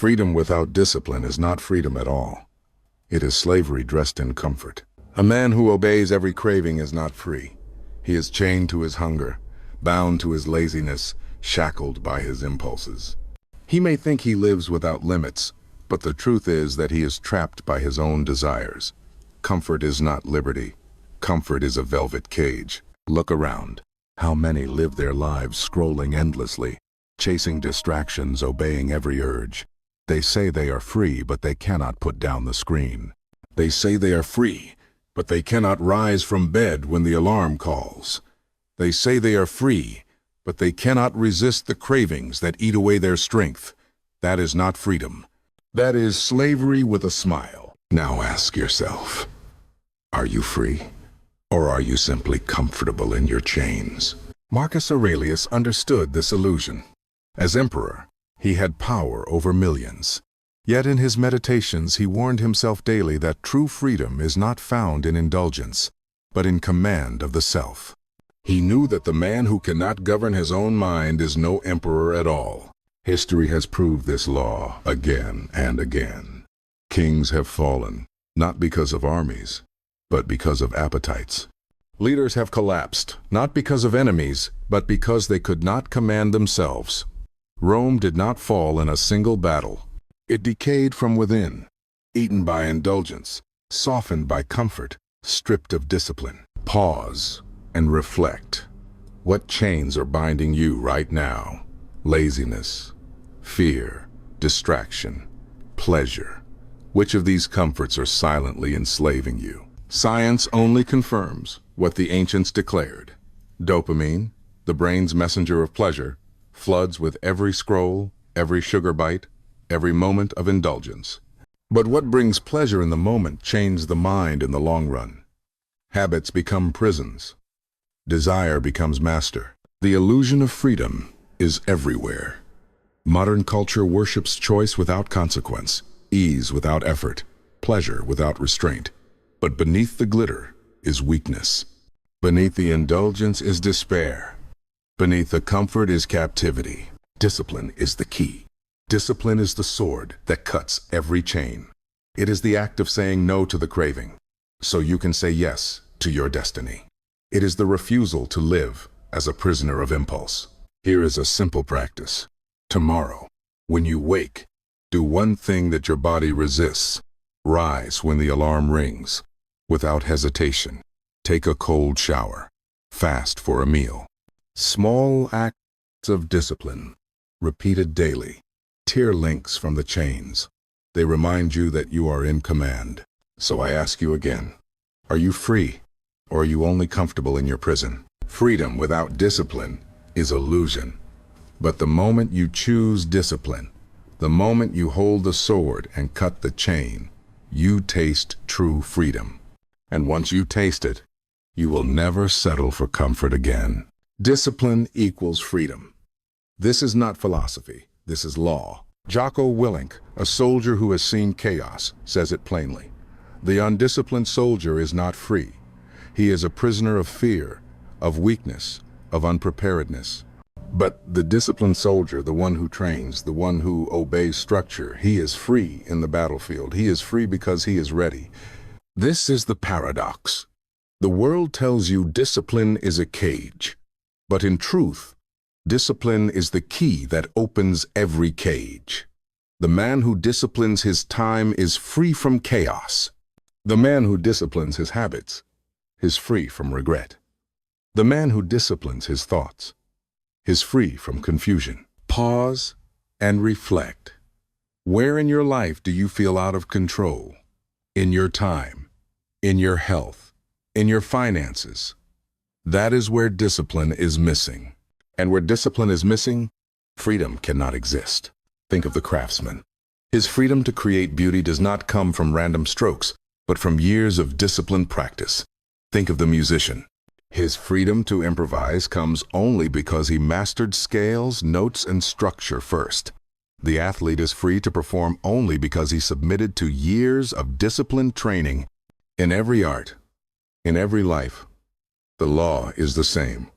Freedom without discipline is not freedom at all. It is slavery dressed in comfort. A man who obeys every craving is not free. He is chained to his hunger, bound to his laziness, shackled by his impulses. He may think he lives without limits, but the truth is that he is trapped by his own desires. Comfort is not liberty. Comfort is a velvet cage. Look around. How many live their lives scrolling endlessly, chasing distractions, obeying every urge. They say they are free, but they cannot put down the screen. They say they are free, but they cannot rise from bed when the alarm calls. They say they are free, but they cannot resist the cravings that eat away their strength. That is not freedom. That is slavery with a smile. Now ask yourself, are you free? Or are you simply comfortable in your chains? Marcus Aurelius understood this illusion. As emperor, he had power over millions. Yet in his meditations he warned himself daily that true freedom is not found in indulgence, but in command of the self. He knew that the man who cannot govern his own mind is no emperor at all. History has proved this law again and again. Kings have fallen, not because of armies, but because of appetites. Leaders have collapsed, not because of enemies, but because they could not command themselves. Rome did not fall in a single battle. It decayed from within, eaten by indulgence, softened by comfort, stripped of discipline. Pause and reflect. What chains are binding you right now? Laziness, fear, distraction, pleasure. Which of these comforts are silently enslaving you? Science only confirms what the ancients declared. Dopamine, the brain's messenger of pleasure, floods with every scroll, every sugar bite, every moment of indulgence. But what brings pleasure in the moment changes the mind in the long run. Habits become prisons. Desire becomes master. The illusion of freedom is everywhere. Modern culture worships choice without consequence, ease without effort, pleasure without restraint. But beneath the glitter is weakness. Beneath the indulgence is despair. Beneath the comfort is captivity. Discipline is the key. Discipline is the sword that cuts every chain. It is the act of saying no to the craving, so you can say yes to your destiny. It is the refusal to live as a prisoner of impulse. Here is a simple practice. Tomorrow, when you wake, do one thing that your body resists. Rise when the alarm rings. Without hesitation, take a cold shower. Fast for a meal. Small acts of discipline, repeated daily, tear links from the chains. They remind you that you are in command. So I ask you again, are you free, or are you only comfortable in your prison? Freedom without discipline is illusion. But the moment you choose discipline, the moment you hold the sword and cut the chain, you taste true freedom. And once you taste it, you will never settle for comfort again. Discipline equals freedom. This is not philosophy, this is law. Jocko Willink, a soldier who has seen chaos, says it plainly. The undisciplined soldier is not free. He is a prisoner of fear, of weakness, of unpreparedness. But the disciplined soldier, the one who trains, the one who obeys structure, he is free in the battlefield. He is free because he is ready. This is the paradox. The world tells you discipline is a cage, but in truth, discipline is the key that opens every cage. The man who disciplines his time is free from chaos. The man who disciplines his habits is free from regret. The man who disciplines his thoughts is free from confusion. Pause and reflect. Where in your life do you feel out of control? In your time, in your health, in your finances. That is where discipline is missing. And where discipline is missing, freedom cannot exist. Think of the craftsman. His freedom to create beauty does not come from random strokes, but from years of disciplined practice. Think of the musician. His freedom to improvise comes only because he mastered scales, notes, and structure first. The athlete is free to perform only because he submitted to years of disciplined training. In every art, in every life, the law is the same.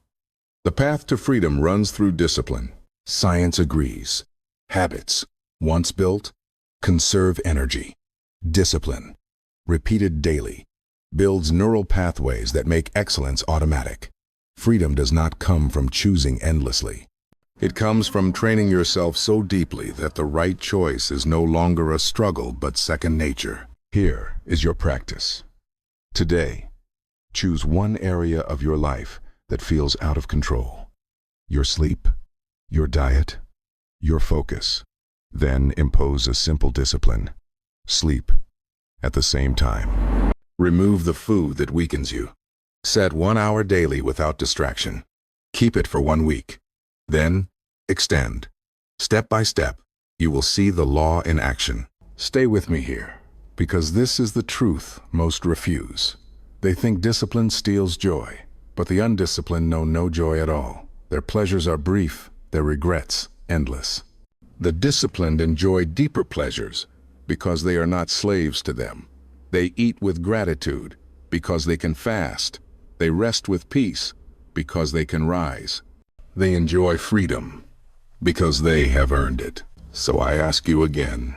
The path to freedom runs through discipline. Science agrees. Habits, once built, Conserve energy. Discipline, repeated daily, builds neural pathways that make excellence automatic. Freedom does not come from choosing endlessly. It comes from training yourself so deeply that the right choice is no longer a struggle but second nature. Here is your practice. Today, choose one area of your life that feels out of control. Your sleep, your diet, your focus. Then impose a simple discipline. Sleep at the same time. Remove the food that weakens you. Set 1 hour daily without distraction. Keep it for 1 week. Then, extend. Step by step, you will see the law in action. Stay with me here, because this is the truth most refuse. They think discipline steals joy, but the undisciplined know no joy at all. Their pleasures are brief, their regrets endless. The disciplined enjoy deeper pleasures because they are not slaves to them. They eat with gratitude because they can fast. They rest with peace because they can rise. They enjoy freedom because they have earned it. So I ask you again,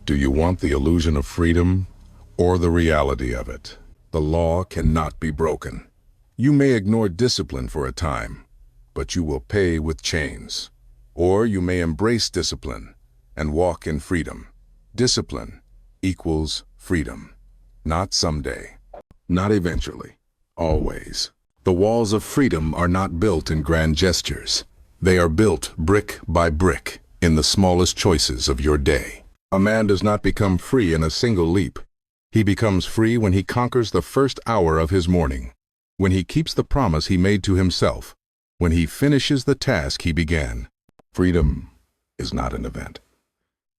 do you want the illusion of freedom or the reality of it? The law cannot be broken. You may ignore discipline for a time, but you will pay with chains. Or you may embrace discipline and walk in freedom. Discipline equals freedom. Not someday, not eventually, always. The walls of freedom are not built in grand gestures. They are built brick by brick in the smallest choices of your day. A man does not become free in a single leap. He becomes free when he conquers the first hour of his morning, when he keeps the promise he made to himself, when he finishes the task he began. Freedom is not an event.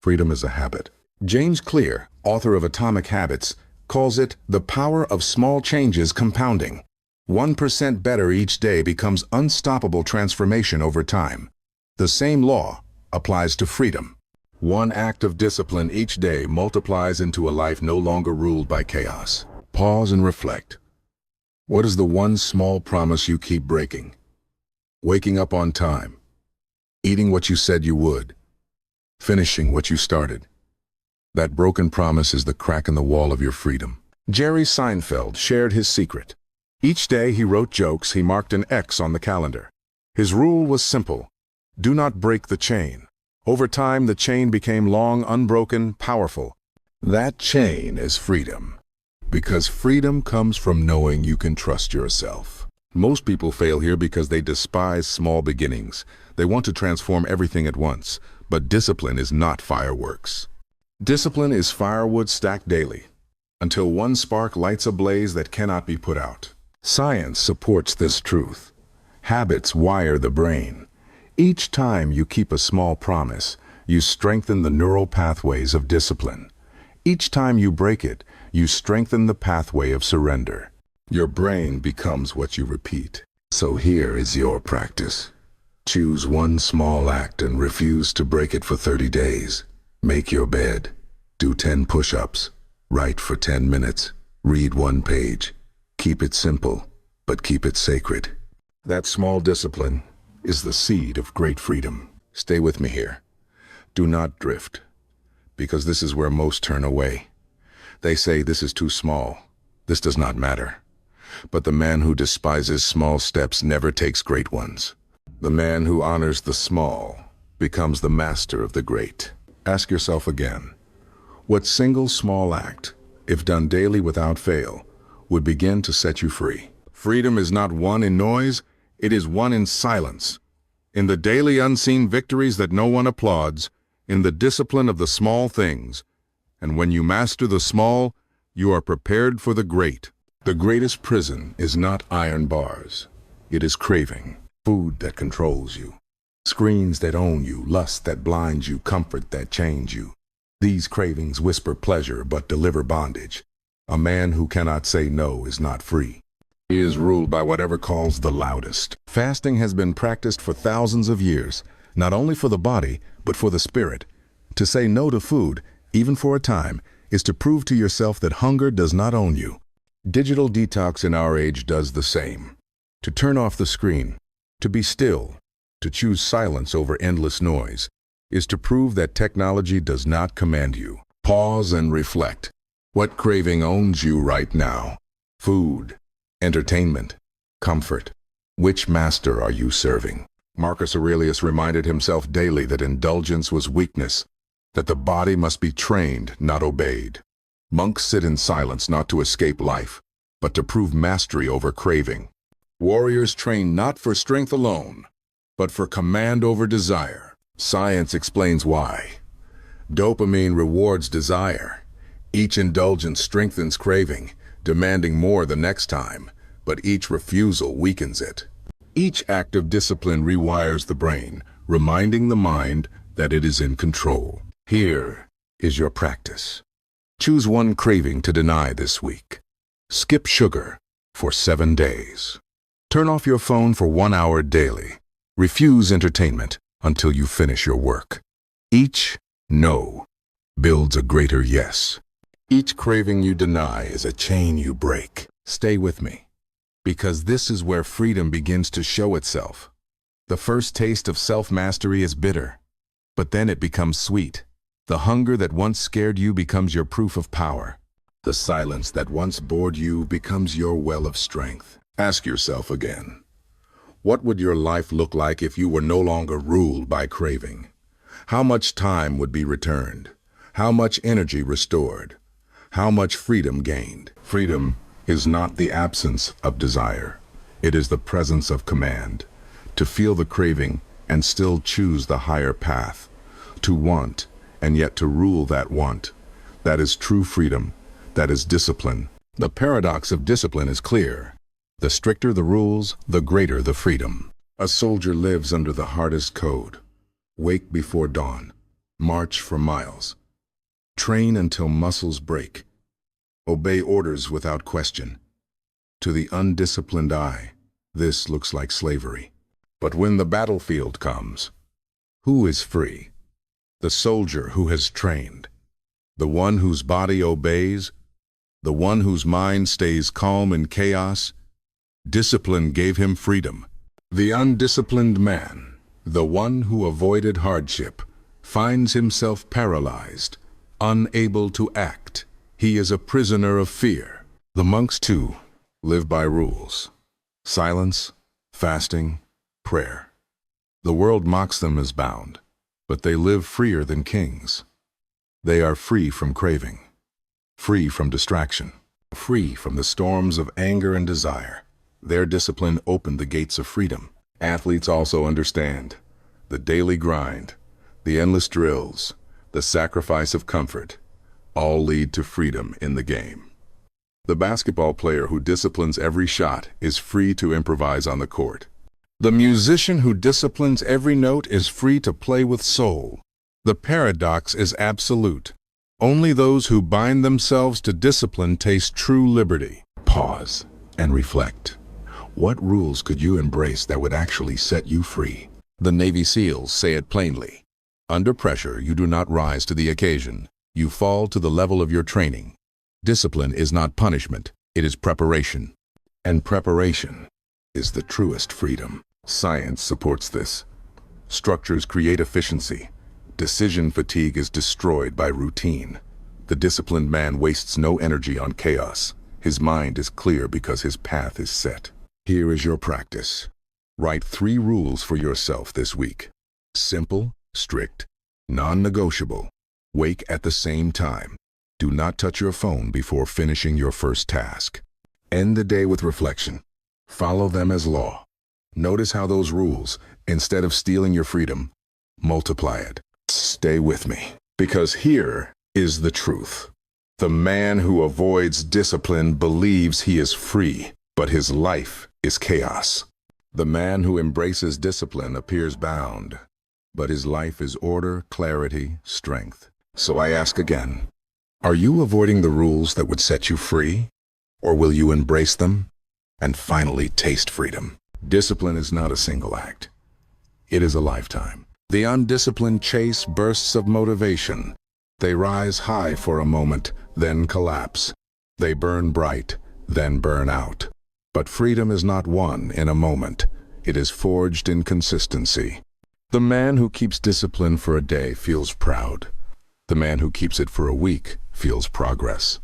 Freedom is a habit. James Clear, author of Atomic Habits, calls it the power of small changes compounding. 1% better each day becomes unstoppable transformation over time. The same law applies to freedom. One act of discipline each day multiplies into a life no longer ruled by chaos. Pause and reflect. What is the one small promise you keep breaking? Waking up on time. Eating what you said you would. Finishing what you started. That broken promise is the crack in the wall of your freedom. Jerry Seinfeld shared his secret. Each day he wrote jokes, he marked an X on the calendar. His rule was simple. Do not break the chain. Over time, the chain became long, unbroken, powerful. That chain is freedom. Because freedom comes from knowing you can trust yourself. Most people fail here because they despise small beginnings. They want to transform everything at once. But discipline is not fireworks. Discipline is firewood stacked daily, until one spark lights a blaze that cannot be put out. Science supports this truth. Habits wire the brain. Each time you keep a small promise, you strengthen the neural pathways of discipline. Each time you break it, you strengthen the pathway of surrender. Your brain becomes what you repeat. So here is your practice. Choose one small act and refuse to break it for 30 days. Make your bed. Do 10 push-ups. Write for 10 minutes. Read 1 page. Keep it simple, but keep it sacred. That small discipline is the seed of great freedom. Stay with me here. Do not drift, because this is where most turn away. They say this is too small. This does not matter. But the man who despises small steps never takes great ones. The man who honors the small becomes the master of the great. Ask yourself again, what single small act, if done daily without fail, would begin to set you free? Freedom is not won in noise, it is won in silence. In the daily unseen victories that no one applauds, in the discipline of the small things. And when you master the small, you are prepared for the great. The greatest prison is not iron bars. It is craving, food that controls you, screens that own you, lust that blinds you, comfort that chains you. These cravings whisper pleasure but deliver bondage. A man who cannot say no is not free. He is ruled by whatever calls the loudest. Fasting has been practiced for thousands of years, not only for the body, but for the spirit. To say no to food, even for a time, is to prove to yourself that hunger does not own you. Digital detox in our age does the same. To turn off the screen, to be still, to choose silence over endless noise. is to prove that technology does not command you. Pause and reflect. What craving owns you right now? Food, entertainment, comfort. Which master are you serving? Marcus Aurelius reminded himself daily that indulgence was weakness, that the body must be trained, not obeyed. Monks sit in silence not to escape life, but to prove mastery over craving. Warriors train not for strength alone, but for command over desire. Science explains why. Dopamine rewards desire. Each indulgence strengthens craving, demanding more the next time, but each refusal weakens it. Each act of discipline rewires the brain, reminding the mind that it is in control. Here is your practice. Choose one craving to deny this week. Skip sugar for 7 days. Turn off your phone for 1 hour daily. Refuse entertainment until you finish your work. Each no builds a greater yes. Each craving you deny is a chain you break. Stay with me, because this is where freedom begins to show itself. The first taste of self-mastery is bitter, but then it becomes sweet. The hunger that once scared you becomes your proof of power. The silence that once bored you becomes your well of strength. Ask yourself again, what would your life look like if you were no longer ruled by craving? How much time would be returned? How much energy restored? How much freedom gained? Freedom is not the absence of desire. It is the presence of command. To feel the craving and still choose the higher path. To want and yet to rule that want. That is true freedom. That is discipline. The paradox of discipline is clear. The stricter the rules, the greater the freedom. A soldier lives under the hardest code. Wake before dawn. March for miles. Train until muscles break. Obey orders without question. To the undisciplined eye, this looks like slavery. But when the battlefield comes, who is free? The soldier who has trained. The one whose body obeys. The one whose mind stays calm in chaos. Discipline gave him freedom. The undisciplined man, the one who avoided hardship, finds himself paralyzed, unable to act. He is a prisoner of fear. The monks, too, live by rules. Silence, fasting, prayer. The world mocks them as bound, but they live freer than kings. They are free from craving, free from distraction, free from the storms of anger and desire. Their discipline opened the gates of freedom. Athletes also understand the daily grind, the endless drills, the sacrifice of comfort, all lead to freedom in the game. The basketball player who disciplines every shot is free to improvise on the court. The musician who disciplines every note is free to play with soul. The paradox is absolute. Only those who bind themselves to discipline taste true liberty. Pause and reflect. What rules could you embrace that would actually set you free? The Navy SEALs say it plainly. Under pressure, you do not rise to the occasion. You fall to the level of your training. Discipline is not punishment, it is preparation. And preparation is the truest freedom. Science supports this. Structures create efficiency. Decision fatigue is destroyed by routine. The disciplined man wastes no energy on chaos. His mind is clear because his path is set. Here is your practice. Write 3 rules for yourself this week. Simple, strict, non-negotiable. Wake at the same time. Do not touch your phone before finishing your first task. End the day with reflection. Follow them as law. Notice how those rules, instead of stealing your freedom, multiply it. Stay with me, because here is the truth. The man who avoids discipline believes he is free, but his life is chaos. The man who embraces discipline appears bound, but his life is order, clarity, strength. So I ask again, are you avoiding the rules that would set you free? Or will you embrace them and finally taste freedom? Discipline is not a single act. It is a lifetime. The undisciplined chase bursts of motivation. They rise high for a moment, then collapse. They burn bright, then burn out. But freedom is not won in a moment. It is forged in consistency. The man who keeps discipline for a day feels proud. The man who keeps it for a week feels progress.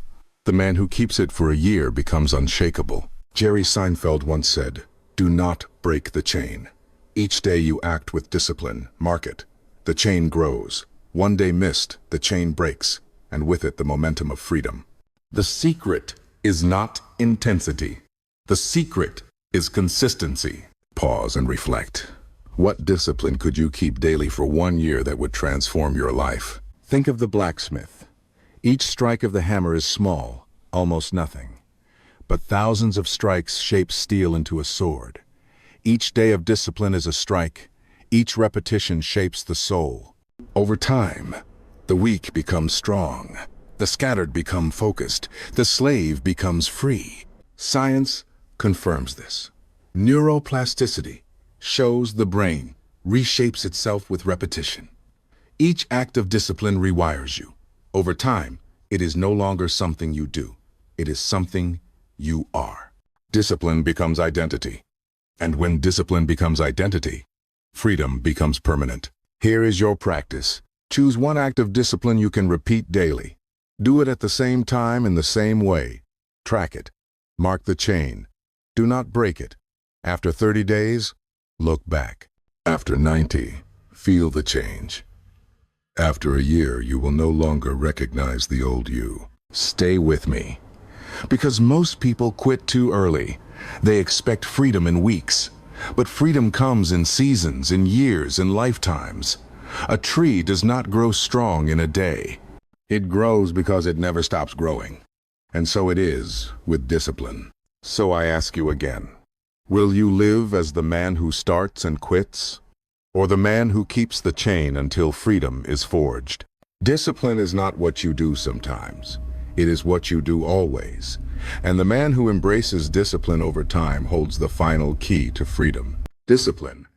The man who keeps it for a year becomes unshakable. Jerry Seinfeld once said, "Do not break the chain." Each day you act with discipline, mark it. The chain grows. One day missed, the chain breaks, and with it the momentum of freedom. The secret is not intensity. The secret is consistency. Pause and reflect. What discipline could you keep daily for 1 year that would transform your life? Think of the blacksmith. Each strike of the hammer is small, almost nothing. But thousands of strikes shape steel into a sword. Each day of discipline is a strike. Each repetition shapes the soul. Over time, the weak become strong. The scattered become focused. The slave becomes free. Science confirms this. Neuroplasticity shows the brain reshapes itself with repetition. Each act of discipline rewires you. Over time, it is no longer something you do. It is something you are. Discipline becomes identity. And when discipline becomes identity, freedom becomes permanent. Here is your practice. Choose one act of discipline you can repeat daily. Do it at the same time in the same way. Track it. Mark the chain. Do not break it. After 30 days, look back. After 90, feel the change. After a year, you will no longer recognize the old you. Stay with me. Because most people quit too early. They expect freedom in weeks. But freedom comes in seasons, in years, in lifetimes. A tree does not grow strong in a day. It grows because it never stops growing. And so it is with discipline. So I ask you again, will you live as the man who starts and quits? Or the man who keeps the chain until freedom is forged? Discipline is not what you do sometimes. It is what you do always. And the man who embraces discipline over time holds the final key to freedom. Discipline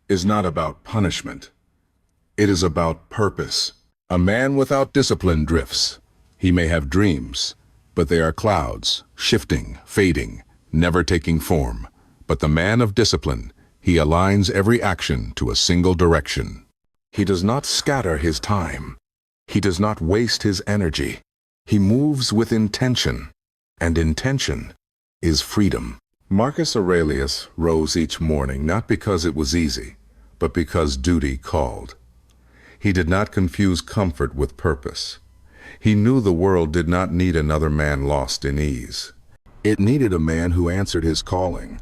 is not about punishment. It is about purpose. A man without discipline drifts. He may have dreams, but they are clouds, shifting, fading, never taking form. But the man of discipline, he aligns every action to a single direction. He does not scatter his time. He does not waste his energy. He moves with intention, and intention is freedom. Marcus Aurelius rose each morning not because it was easy, but because duty called. He did not confuse comfort with purpose. He knew the world did not need another man lost in ease. It needed a man who answered his calling.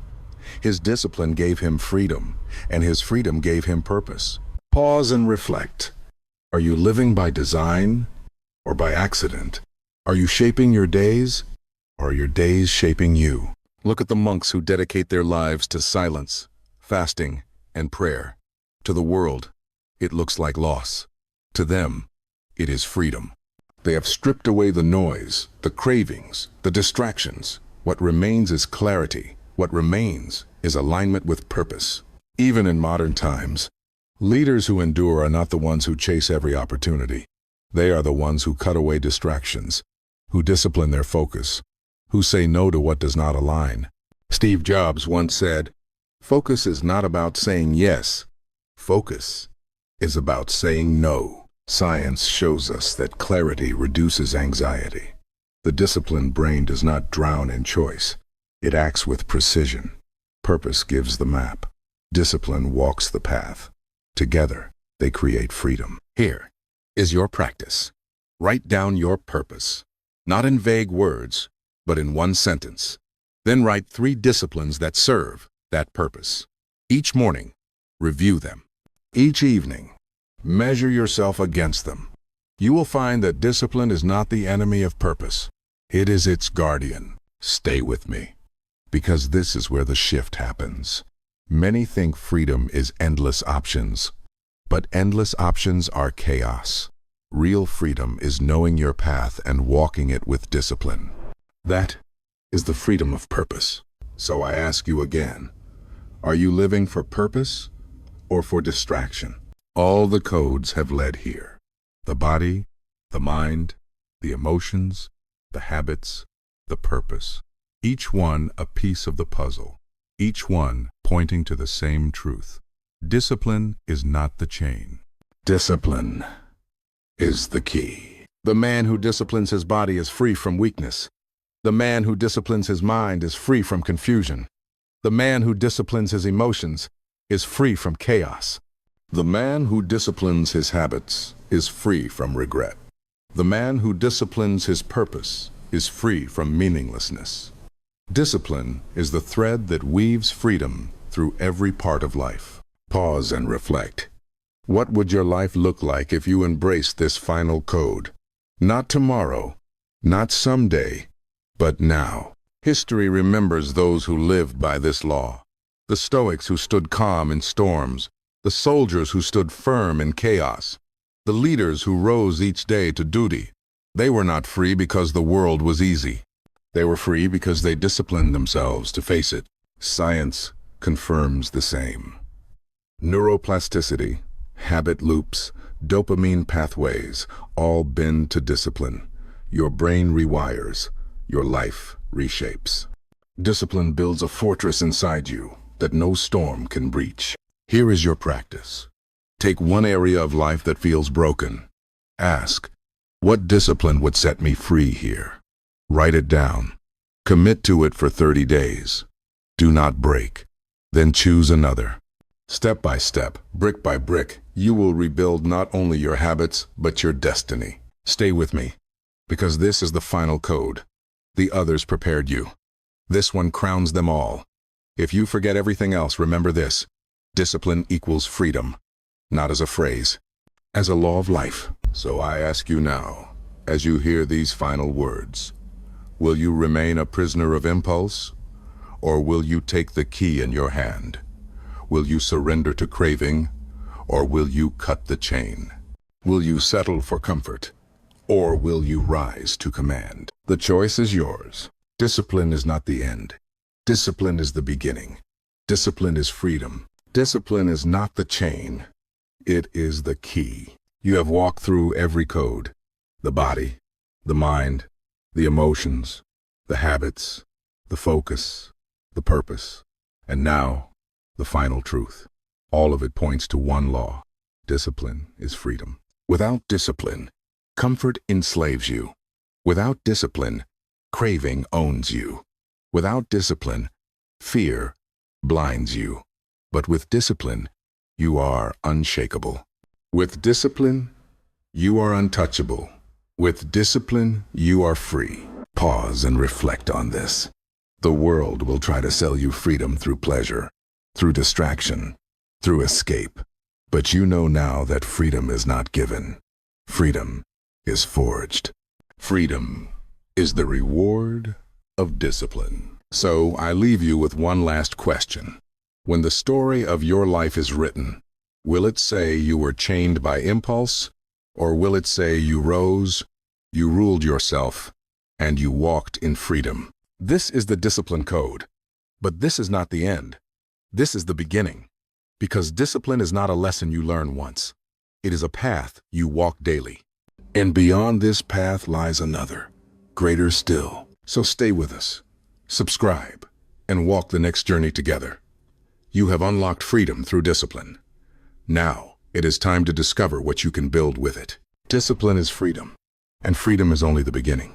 His discipline gave him freedom, and his freedom gave him purpose. Pause and reflect. Are you living by design or by accident? Are you shaping your days, or are your days shaping you? Look at the monks who dedicate their lives to silence, fasting, and prayer. To the world, it looks like loss. To them, it is freedom. They have stripped away the noise, the cravings, the distractions. What remains is clarity. What remains is alignment with purpose. Even in modern times, leaders who endure are not the ones who chase every opportunity. They are the ones who cut away distractions, who discipline their focus, who say no to what does not align. Steve Jobs once said, "Focus is not about saying yes. Focus is about saying no." Science shows us that clarity reduces anxiety. The disciplined brain does not drown in choice. It acts with precision. Purpose gives the map. Discipline walks the path. Together, they create freedom. Here is your practice. Write down your purpose, not in vague words, but in one sentence. Then write 3 disciplines that serve that purpose. Each morning, review them. Each evening, measure yourself against them. You will find that discipline is not the enemy of purpose. It is its guardian. Stay with me, because this is where the shift happens. Many think freedom is endless options, but endless options are chaos. Real freedom is knowing your path and walking it with discipline. That is the freedom of purpose. So I ask you again, are you living for purpose or for distraction? All the codes have led here. The body, the mind, the emotions, the habits, the purpose. Each one a piece of the puzzle. Each one pointing to the same truth. Discipline is not the chain. Discipline is the key. The man who disciplines his body is free from weakness. The man who disciplines his mind is free from confusion. The man who disciplines his emotions is free from chaos. The man who disciplines his habits is free from regret. The man who disciplines his purpose is free from meaninglessness. Discipline is the thread that weaves freedom through every part of life. Pause and reflect. What would your life look like if you embraced this final code? Not tomorrow, not someday, but now. History remembers those who lived by this law. The Stoics who stood calm in storms, the soldiers who stood firm in chaos, the leaders who rose each day to duty. They were not free because the world was easy. They were free because they disciplined themselves to face it. Science confirms the same. Neuroplasticity, habit loops, dopamine pathways all bend to discipline. Your brain rewires, your life reshapes. Discipline builds a fortress inside you that no storm can breach. Here is your practice. Take one area of life that feels broken. Ask, what discipline would set me free here? Write it down. Commit to it for 30 days. Do not break. Then choose another. Step by step, brick by brick, you will rebuild not only your habits, but your destiny. Stay with me, because this is the final code. The others prepared you. This one crowns them all. If you forget everything else, remember this. Discipline equals freedom, not as a phrase, as a law of life. So I ask you now, as you hear these final words, will you remain a prisoner of impulse, or will you take the key in your hand? Will you surrender to craving, or will you cut the chain? Will you settle for comfort, or will you rise to command? The choice is yours. Discipline is not the end. Discipline is the beginning. Discipline is freedom. Discipline is not the chain. It is the key. You have walked through every code: the body, the mind, the emotions, the habits, the focus, the purpose, and now, the final truth. All of it points to one law. Discipline is freedom. Without discipline, comfort enslaves you. Without discipline, craving owns you. Without discipline, fear blinds you. But with discipline, you are unshakable. With discipline, you are untouchable. With discipline, you are free. Pause and reflect on this. The world will try to sell you freedom through pleasure, through distraction, through escape. But you know now that freedom is not given. Freedom is forged. Freedom is the reward of discipline. So I leave you with one last question. When the story of your life is written, will it say you were chained by impulse, or will it say you rose, you ruled yourself, and you walked in freedom? This is the discipline code. But this is not the end. This is the beginning. Because discipline is not a lesson you learn once. It is a path you walk daily. And beyond this path lies another, greater still. So stay with us, subscribe, and walk the next journey together. You have unlocked freedom through discipline. Now, it is time to discover what you can build with it. Discipline is freedom, and freedom is only the beginning.